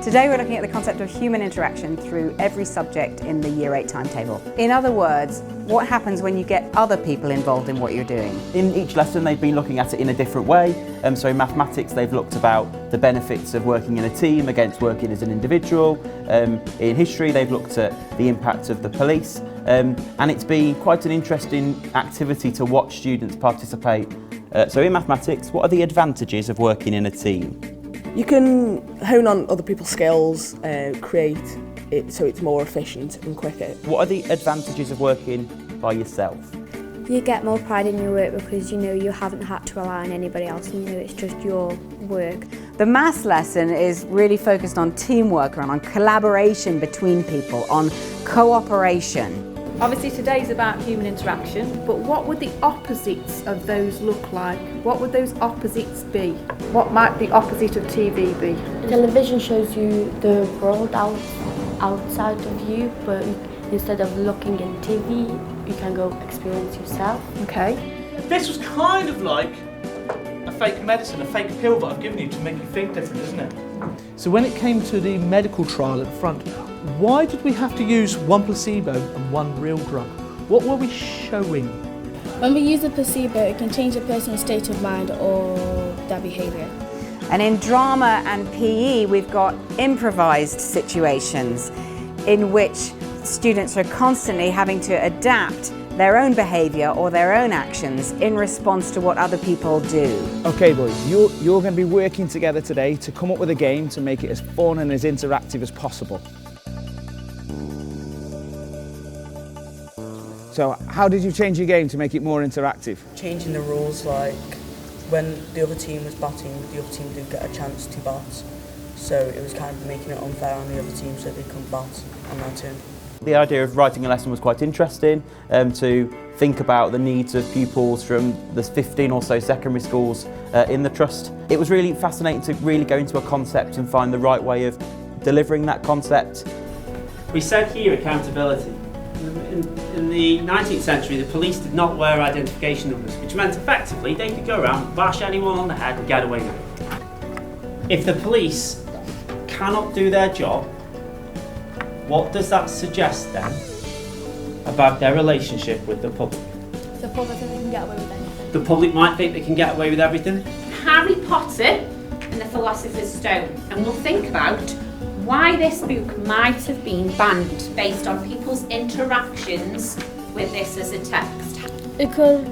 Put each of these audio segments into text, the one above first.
Today we're looking at the concept of human interaction through every subject in the Year 8 timetable. In other words, what happens when you get other people involved in what you're doing? In each lesson they've been looking at it in a different way. So in mathematics they've looked about the benefits of working in a team against working as an individual. In history they've looked at the impact of the police. And it's been quite an interesting activity to watch students participate. So in mathematics, what are the advantages of working in a team? You can hone on other people's skills, create it so it's more efficient and quicker. What are the advantages of working by yourself? You get more pride in your work because you know you haven't had to rely on anybody else, and you know it's just your work. The maths lesson is really focused on teamwork and on collaboration between people, on cooperation. Obviously today's about human interaction, but what would the opposites of those look like? What would those opposites be? What might the opposite of TV be? Television shows you the world outside of you, but instead of looking in TV, you can go experience yourself. Okay. This was kind of like a fake medicine, a fake pill that I've given you to make you think different, isn't it? So when it came to the medical trial at the front, why did we have to use one placebo and one real drug? What were we showing? When we use a placebo, it can change a person's state of mind or their behaviour. And in drama and PE, we've got improvised situations in which students are constantly having to adapt their own behaviour or their own actions in response to what other people do. Okay boys, you're going to be working together today to come up with a game to make it as fun and as interactive as possible. So how did you change your game to make it more interactive? Changing the rules, like when the other team was batting, the other team didn't get a chance to bat. So it was kind of making it unfair on the other team so they couldn't bat on their turn. The idea of writing a lesson was quite interesting, to think about the needs of pupils from the 15 or so secondary schools in the Trust. It was really fascinating to really go into a concept and find the right way of delivering that concept. We said here accountability. In the 19th century, the police did not wear identification numbers, which meant effectively they could go around, bash anyone on the head and get away with it. If the police cannot do their job, what does that suggest then about their relationship with the public? The public think they can get away with anything. The public might think they can get away with everything. Harry Potter and the Philosopher's Stone, and we'll think about why this book might have been banned based on people's interactions with this as a text. It could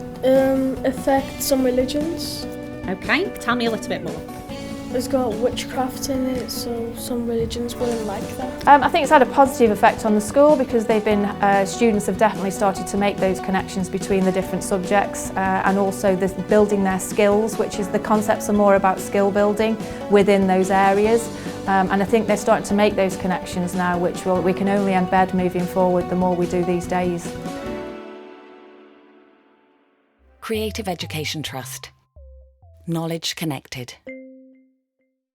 affect some religions. Okay, tell me a little bit more. It's got witchcraft in it, so some religions wouldn't like that. I think it's had a positive effect on the school because students have definitely started to make those connections between the different subjects and also building their skills, which is the concepts are more about skill building within those areas. And I think they're starting to make those connections now, which we can only embed moving forward the more we do these days. Creative Education Trust. Knowledge connected.